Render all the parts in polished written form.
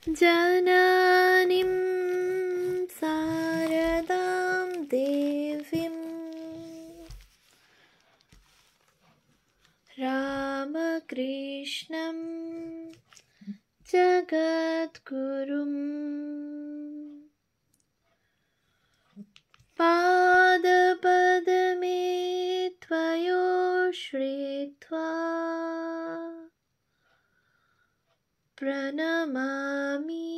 জননীম শারদাম দেবীম রামকৃষ্ণম জগদ্গুরুম পাদপদ্মে ত্বয়োশ্রিত্বা প্রণমামি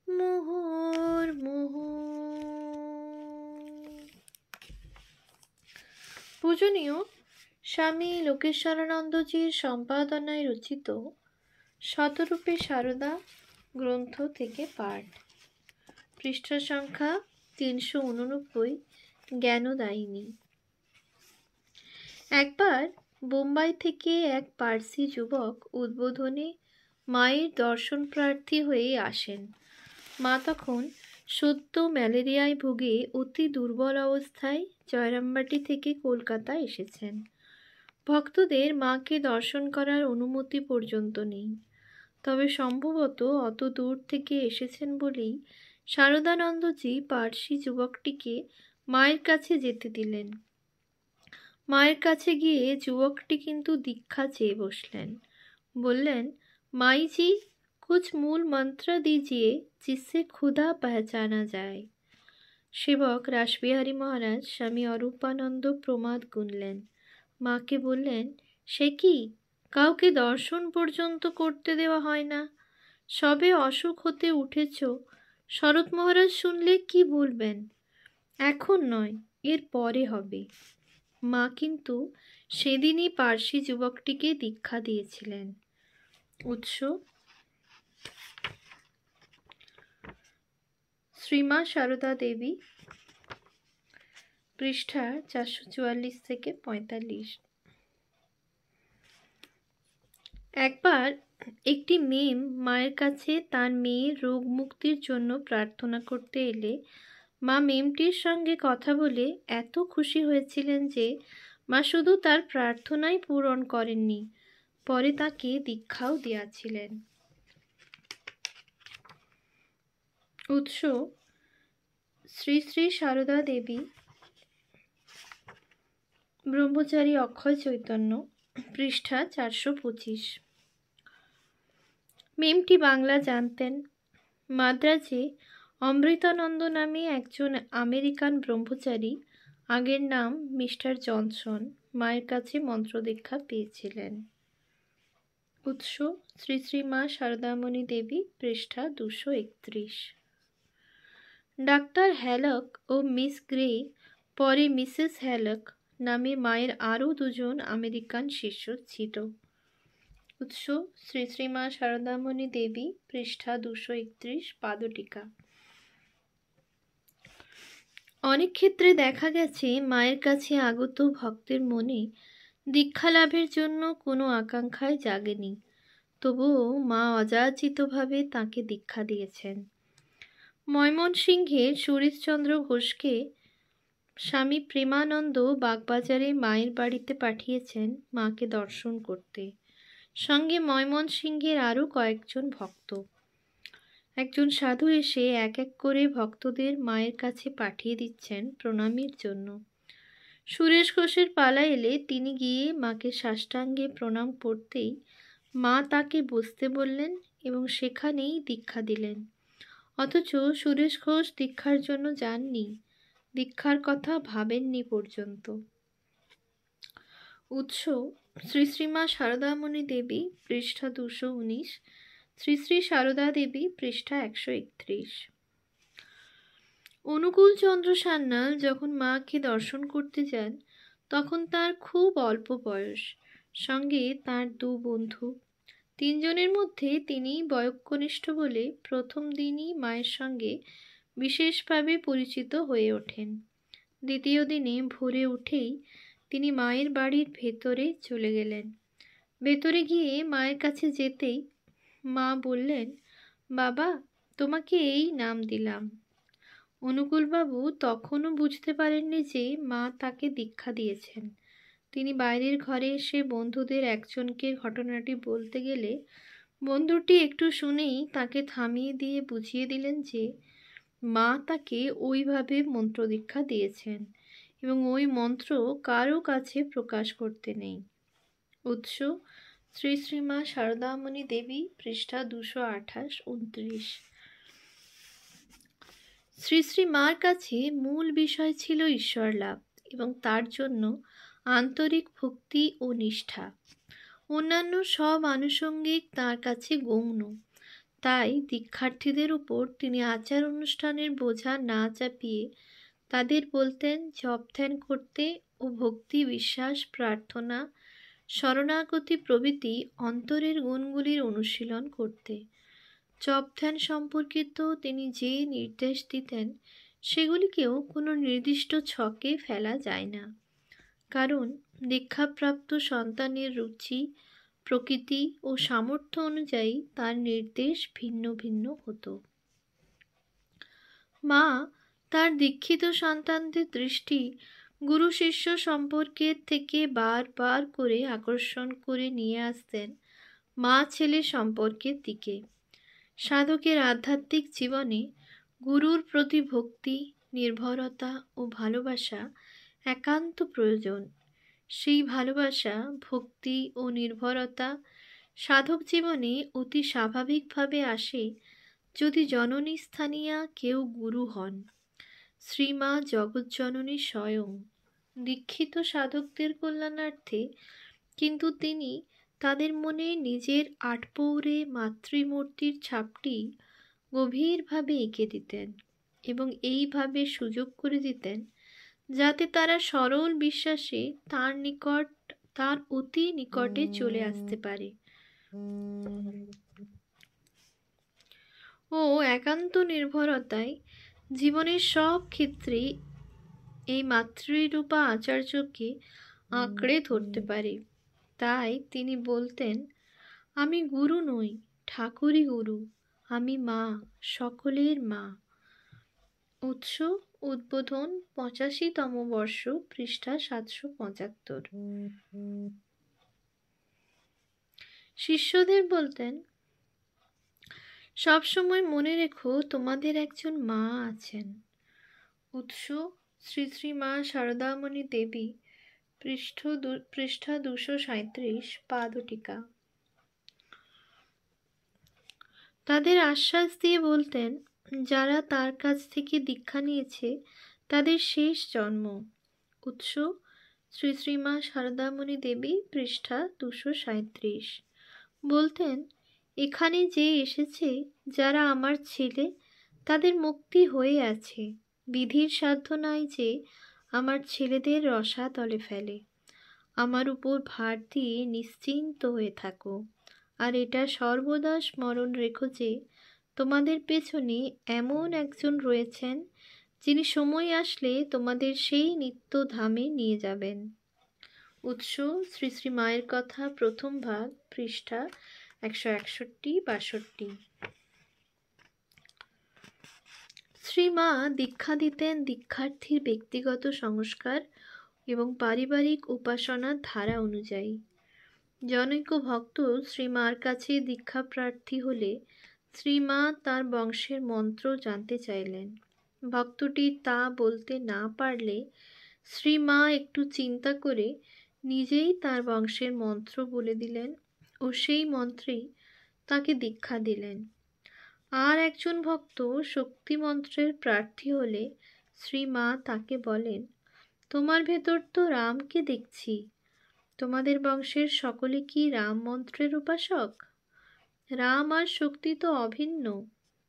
মুহুর্মুহু। পূজনীয় স্বামী লোকেশ্বরানন্দজির সম্পাদনায় রচিত শতরূপে সারদা গ্রন্থ থেকে পাঠ। পৃষ্ঠা সংখ্যা 389। জ্ঞানদায়িনী। একবার বোম্বাই থেকে এক পার্সি যুবক উদ্বোধনে মায়ের দর্শন প্রার্থী হয়ে আসেন। মা তখন সদ্য ম্যালেরিয়ায় ভুগে অতি দুর্বল অবস্থায় জয়রামবাটি থেকে কলকাতা এসেছেন। ভক্তদের মাকে দর্শন করার অনুমতি পর্যন্ত নেই। তবে সম্ভবত অত দূর থেকে এসেছেন বলেই শারদানন্দজি পার্সি যুবকটিকে মায়ের কাছে যেতে দিলেন। মায়ের কাছে গিয়ে যুবকটি কিন্তু দীক্ষা চেয়ে বসলেন। বললেন, মাईजी कुछ मूल मंत्र दीजिए जिससे खुदा पहचाना जाए। সেবক রাসবিহারী মহারাজ স্বামী অরূপানন্দ প্রমাদ গুনলেন। মাকে বললেন, সে কি, কাউকে দর্শন পর্যন্ত করতে দেওয়া হয় না? সবে অসুখ হতে উঠেছ, শরৎ মহারাজ শুনলে কি বলবেন? এখন নয়, এর পরে হবে। মা কিন্তু সেদিনই পার্সি যুবকটিকে দীক্ষা দিয়েছিলেন। উৎস শ্রীমা সারদা দেবী, পৃষ্ঠা 444 থেকে 45। একবার একটি মেম মায়ের কাছে তার মেয়ের রোগ মুক্তির জন্য প্রার্থনা করতে এলে মা মেমটির সঙ্গে কথা বলে এত খুশি হয়েছিলেন যে মা শুধু তার প্রার্থনাই পূরণ করেননি, পরে তাকে দীক্ষাও দিয়েছিলেন। উৎস শ্রী শ্রী সারদা দেবী, ব্রহ্মচারী অক্ষয় চৈতন্য, পৃষ্ঠা 425। মেমটি বাংলা জানতেন। মাদ্রাজে অমৃতানন্দ নামে একজন আমেরিকান ব্রহ্মচারী, আগের নাম মিস্টার জনসন, মায়ের কাছে মন্ত্রদীক্ষা পেয়েছিলেন। উৎস শ্রী শ্রী মা শারদামণি দেবী, পৃষ্ঠা 231। ডাক্তার হ্যালক ও মিস গ্রে, পরে মিসেস হ্যালক নামে মায়ের আরও দুজন আমেরিকান শিষ্য ছিল। উৎস শ্রী শ্রী মা শারদামণি দেবী, পৃষ্ঠা 231, পাদটিকা। অনেক ক্ষেত্রে দেখা গেছে মায়ের কাছে আগত ভক্তের মনে দীক্ষা লাভের জন্য কোনো আকাঙ্ক্ষাই জাগেনি, তবুও মা অযাচিতভাবে তাকে দীক্ষা দিয়েছেন। ময়মনসিংহের সুরেশচন্দ্র ঘোষকে স্বামী প্রেমানন্দ বাগবাজারে মায়ের বাড়িতে পাঠিয়েছেন মাকে দর্শন করতে, সঙ্গে ময়মনসিংহের আরও কয়েকজন ভক্ত। একজন সাধু এসে এক এক করে ভক্তদের মায়ের কাছে পাঠিয়ে দিচ্ছেন প্রণামীর জন্য। সুরেশ ঘোষের পালা এলে তিনি গিয়ে মাকে সাষ্টাঙ্গে প্রণাম করতেই মা তাকে বসতে বললেন এবং সেখানেই দীক্ষা দিলেন। অথচ সুরেশ ঘোষ দীক্ষার জন্য যাননি, দীক্ষার কথা ভাবেননি পর্যন্ত। উৎস শ্রী শ্রীমা শারদামণি দেবী, পৃষ্ঠা 219, শ্রী শ্রী সারদা দেবী, পৃষ্ঠা 131। অনুকূল চন্দ্র সান্যাল যখন মাকে দর্শন করতে যান তখন তার খুব অল্প বয়স, সঙ্গে তার দু বন্ধু। তিনজনের মধ্যে তিনি বয়োকনিষ্ঠ বলে প্রথম দিনই মায়ের সঙ্গে বিশেষভাবে পরিচিত হয়ে ওঠেন। দ্বিতীয় দিনে ভোরে উঠেই তিনি মায়ের বাড়ির ভেতরে চলে গেলেন। ভেতরে গিয়ে মায়ের কাছে যেতেই মা বললেন, বাবা, তোমাকে এই নাম দিলাম। অনুকূলবাবু তখনও বুঝতে পারেননি যে মা তাকে দীক্ষা দিয়েছেন। তিনি বাইরের ঘরে এসে বন্ধুদের একজনকে ঘটনাটি বলতে গেলে বন্ধুটি একটু শুনেই তাকে থামিয়ে দিয়ে বুঝিয়ে দিলেন যে মা তাকে ওইভাবে মন্ত্র দীক্ষা দিয়েছেন এবং ওই মন্ত্র কারো কাছে প্রকাশ করতে নেই। উৎস: শ্রী শ্রী মা শারদামণি দেবী, পৃষ্ঠা 228-29। শ্রী শ্রী মার কাছে মূল বিষয় ছিল ঈশ্বর লাভ এবং তার জন্য আন্তরিক ভক্তি ও নিষ্ঠা। অন্যান্য সব আনুষঙ্গিক তার কাছে গৌণ। তাই দীক্ষার্থীদের উপর তিনি আচার অনুষ্ঠানের বোঝা না চাপিয়ে তাদের বলতেন জপ ধ্যান করতে ও ভক্তি, বিশ্বাস, প্রার্থনা, শরণাগতি প্রভৃতি অন্তরের গুণগুলির অনুশীলন করতে। জপ ধ্যান সম্পর্কিত তিনি যে নির্দেশ দিতেন সেগুলিকেও কোনো নির্দিষ্ট ছকে ফেলা যায় না, কারণ দীক্ষাপ্রাপ্ত সন্তানের রুচি, প্রকৃতি ও সামর্থ্য অনুযায়ী তার নির্দেশ ভিন্ন ভিন্ন হতো। মা তার দীক্ষিত সন্তানদের দৃষ্টি গুরু শিষ্য সম্পর্কের থেকে বারবার করে আকর্ষণ করে নিয়ে আসতেন মা ছেলে সম্পর্কের দিকে। সাধকের আধ্যাত্মিক জীবনে গুরুর প্রতি ভক্তি, নির্ভরতা ও ভালোবাসা একান্ত প্রয়োজন। সেই ভালোবাসা, ভক্তি ও নির্ভরতা সাধক জীবনে অতি স্বাভাবিকভাবে আসে যদি জননী স্থানীয়া কেউ গুরু হন। শ্রীমা জগৎজননী স্বয়ং দীক্ষিত সাধকদের কল্যাণার্থে, কিন্তু তিনি তাদের মনে নিজের আটপৌরে মাতৃমূর্তির ছাপটি গভীরভাবে এঁকে দিতেন এবং এইভাবে সুযোগ করে দিতেন যাতে তারা সরল বিশ্বাসে তার অতি নিকটে চলে আসতে পারে ও একান্ত নির্ভরতায় জীবনের সব ক্ষেত্রে এই মাতৃরূপা আচার্যকে আঁকড়ে ধরতে পারে। তাই তিনি বলতেন, আমি গুরু নই, ঠাকুরই গুরু, আমি মা, সকলের মা। উৎস: উদ্বোধন, 85তম বর্ষ, পৃষ্ঠা 775। শিষ্যদের বলতেন, সবসময় মনে রেখো তোমাদের একজন মা আছেন। উৎস: শ্রী শ্রী মা শারদামণি দেবী, পৃষ্ঠা 237, পাদটিকা। তাদের আশ্বাস দিয়ে বলতেন, যারা তার কাছ থেকে দীক্ষা নিয়েছে তাদের শেষ জন্ম। উৎস: শ্রী শ্রী মা শারদামণি দেবী, পৃষ্ঠা 237। বলতেন, এখানে যে এসেছে যারা আমার ছেলে তাদের মুক্তি হয়ে আছে। বিধির সাধ্য নাই যে আমার ছেলেদের রসাতলে ফেলে। আমার উপর ভার দিয়ে নিশ্চিন্ত হয়ে থাকো, আর এটা সর্বদা স্মরণ রেখো যে তোমাদের পেছনে এমন একজন রয়েছেন যিনি সময় আসলে তোমাদের সেই নিত্য ধামে নিয়ে যাবেন। উৎস: শ্রী শ্রী মায়ের কথা, প্রথম ভাগ, পৃষ্ঠা 161-62। শ্রীমা দীক্ষা দিতেন দীক্ষার্থীর ব্যক্তিগত সংস্কার এবং পারিবারিক উপাসনার ধারা অনুযায়ী। জনৈক ভক্ত শ্রীমার কাছে দীক্ষা প্রার্থী হলে শ্রীমা তার বংশের মন্ত্র জানতে চাইলেন। ভক্তটি তা বলতে না পারলে শ্রীমা একটু চিন্তা করে নিজেই তার বংশের মন্ত্র বলে দিলেন ও সেই মন্ত্রেই তাকে দীক্ষা দিলেন। আর একজন ভক্ত শক্তি মন্ত্রের প্রার্থী হলে শ্রীমা তাকে বলেন, তোমার ভেতর তো রামকে দেখছি, তোমাদের বংশের সকলে কি রাম মন্ত্রের উপাসক? রাম আর শক্তি তো অভিন্ন,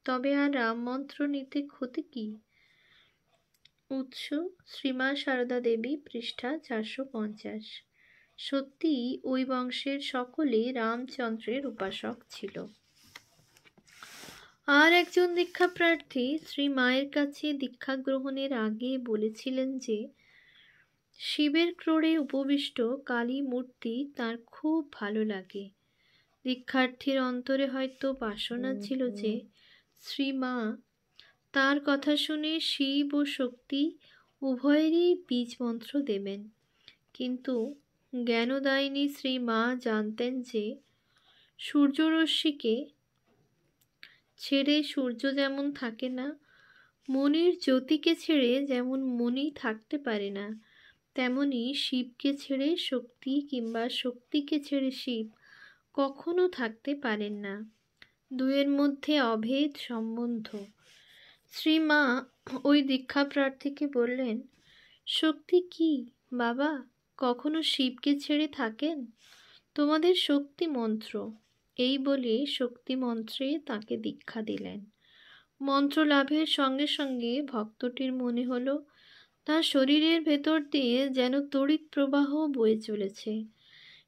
তবে আর রাম মন্ত্র নিতে ক্ষতি কি? উৎস: শ্রীমা শারদা দেবী, পৃষ্ঠা 450। সত্যি ওই বংশের সকলে রামচন্দ্রের উপাসক ছিল। আর একজন দীক্ষা প্রার্থী শ্রী মায়ের কাছে দীক্ষা গ্রহণের আগে বলেছিলেন যে শিবের ক্রোড়ে উপবিষ্ট কালী মূর্তি তার খুব ভালো লাগে। দীক্ষার্থীর অন্তরে হয়তো বাসনা ছিল যে শ্রীমা তার কথা শুনে শিব ও শক্তি উভয়েরই বীজ মন্ত্র দেবেন, কিন্তু জ্ঞানদায়িনী শ্রীমা জানতেন যে সূর্যরশ্মিকে ছেড়ে সূর্য যেমন থাকে না, মনির জ্যোতিকে ছেড়ে যেমন মনি থাকতে পারে না, তেমনি শিবকে ছেড়ে শক্তি কিংবা শক্তিকে ছেড়ে শিব কখনো থাকতে পারেন না। দুয়ের মধ্যে অভেদ সম্বন্ধ। শ্রীমা ওই দীক্ষাপ্রার্থীকে বললেন, শক্তি কি বাবা? কখনো শিবকে ছেড়ে থাকেন? তোমাদের শক্তি মন্ত্র। এই বলে শক্তি মন্ত্রে তাকে দীক্ষা দিলেন। মন্ত্র লাভের সঙ্গে সঙ্গে ভক্তটির মনে হলো তার শরীরের ভেতর দিয়ে যেন তড়িৎ প্রবাহ বয়ে চলেছে।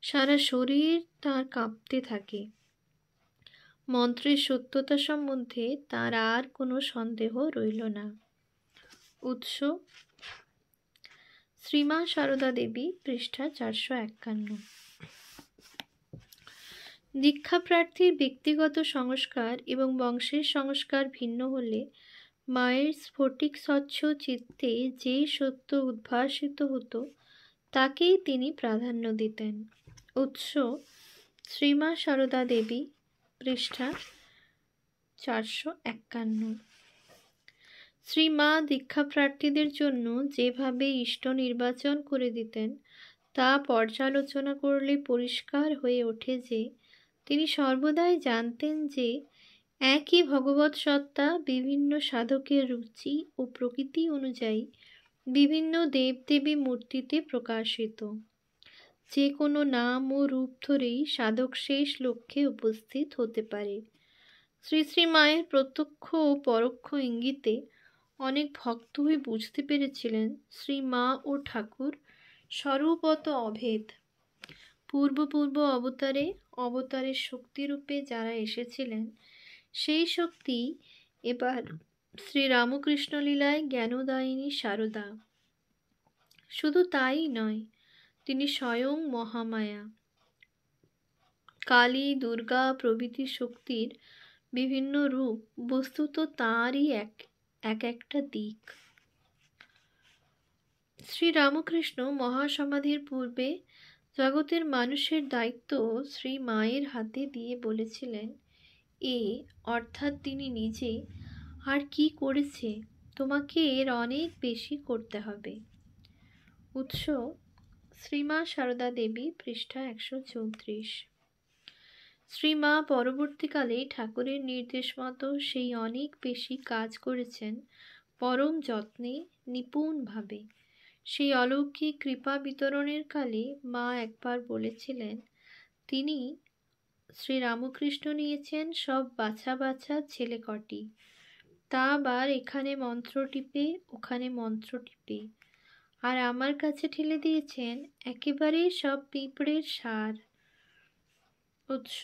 সারা শরীর তার কাঁপতে থাকে। মন্ত্রের সত্যতা সম্বন্ধে তার আর কোনো সন্দেহ রইল না। উৎস: শ্রীমা সারদা দেবী, পৃষ্ঠা 451। দীক্ষাপ্রার্থীর ব্যক্তিগত সংস্কার এবং বংশের সংস্কার ভিন্ন হলে মায়ের স্ফটিক স্বচ্ছ চিত্তে যে সত্য উদ্ভাসিত হতো তাকেই তিনি প্রাধান্য দিতেন। উৎস: শ্রীমা সারদা দেবী, পৃষ্ঠা 451। শ্রীমা দীক্ষাপ্রার্থীদের জন্য যেভাবে ইষ্ট নির্বাচন করে দিতেন তা পর্যালোচনা করলে পরিষ্কার হয়ে ওঠে যে তিনি সর্বদাই জানতেন যে একই ভগবৎ সত্তা বিভিন্ন সাধকের রুচি ও প্রকৃতি অনুযায়ী বিভিন্ন দেবদেবী মূর্তিতে প্রকাশিত। যে কোনো নাম ও রূপ ধরেই সাধক শেষ লক্ষ্যে উপস্থিত হতে পারে। শ্রী শ্রী মায়ের প্রত্যক্ষ ও পরোক্ষ ইঙ্গিতে অনেক ভক্তই বুঝতে পেরেছিলেন শ্রী মা ও ঠাকুর স্বরূপত অভেদ। পূর্ব অবতারের শক্তিরূপে যারা এসেছিলেন সেই শক্তি এবার শ্রী রামকৃষ্ণ লীলায় জ্ঞানদায়িনী সারদা। শুধু তাই নয়, তিনি স্বয়ং মহামায়া। কালী, দুর্গা প্রভৃতি শক্তির বিভিন্ন রূপ বস্তুত তাঁরই এক একটা দিক। শ্রী রামকৃষ্ণ মহাসমাধির পূর্বে জগতের মানুষের দায়িত্ব শ্রী মায়ের হাতে দিয়ে বলেছিলেন, অর্থাৎ তিনি নিজে আর কি করেছে তোমাকে এর অনেক বেশি করতে হবে। উৎস: শ্রীমা সারদা দেবী, পৃষ্ঠা 134। শ্রীমা পরবর্তীকালে ঠাকুরের নির্দেশ মতো সেই অনেক বেশি কাজ করেছেন পরম যত্নে, নিপুণভাবে। সেই অলৌকিক কৃপা বিতরণের কালে মা একবার বলেছিলেন তিনি শ্রী রামকৃষ্ণ নিয়েছেন সব বাছা বাছা ছেলে কটি, তা আবার এখানে মন্ত্র টিপে ওখানে মন্ত্র টিপে, আর আমার কাছে ঠেলে দিয়েছেন একেবারে সব পিঁপড়ের সার। উৎস: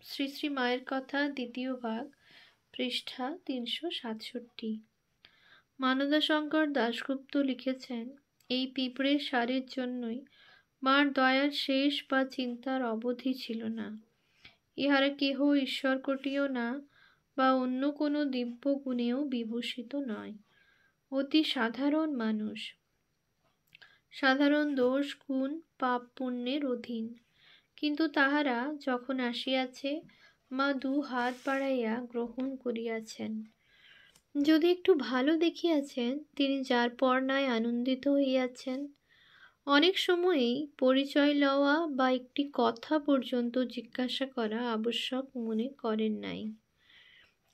শ্রী শ্রী মায়ের কথা, দ্বিতীয় ভাগ, পৃষ্ঠা 367। মানদাশঙ্কর দাশগুপ্ত লিখেছেন, এই পিঁপড়ের সারের জন্যই মার দয়ার শেষ বা চিন্তার অবধি ছিল না। ইহারা কেহ ঈশ্বরকোটীয় না বা অন্য কোনো দিব্য গুণেও বিভূষিত নয়, অতি সাধারণ মানুষ, সাধারণ দোষ গুণ পাপ পুণ্যের অধীন। কিন্তু তাহারা যখন আসিয়াছে মা দু হাত বাড়াইয়া গ্রহণ করিয়াছেন। যদি একটু ভালো দেখিয়াছেন তিনি যার পর্নায় আনন্দিত হইয়াছেন। অনেক সময়ই পরিচয় লওয়া বা একটি কথা পর্যন্ত জিজ্ঞাসা করা আবশ্যক মনে করেন নাই।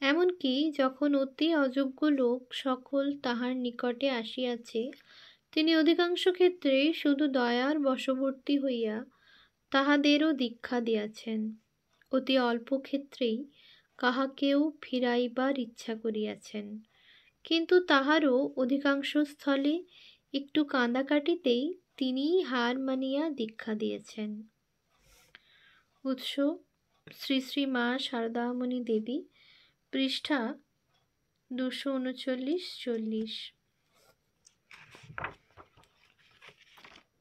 এমনকি যখন অতি অযোগ্য লোক সকল তাহার নিকটে আসিয়াছে তিনি অধিকাংশ ক্ষেত্রে শুধু দয়ার বশবর্তী হইয়া তাহাদেরও দীক্ষা দিয়াছেন। অতি অল্প ক্ষেত্রেই কাহাকেও ফিরাইবার ইচ্ছা করিয়াছেন, কিন্তু তাহারও অধিকাংশ স্থলে একটু কাঁদাকাটিতেই তিনিই হার মানিয়া দীক্ষা দিয়েছেন। উৎস: শ্রী শ্রী মা শারদামণি দেবী, পৃষ্ঠা 239-40।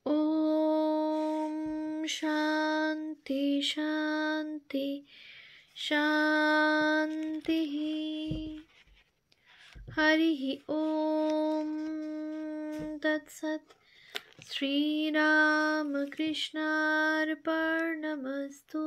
ওম শান্তি শান্তি শান্তি। হরি ওম তৎসৎ। শ্রীরামকৃষ্ণার্পণমস্তু।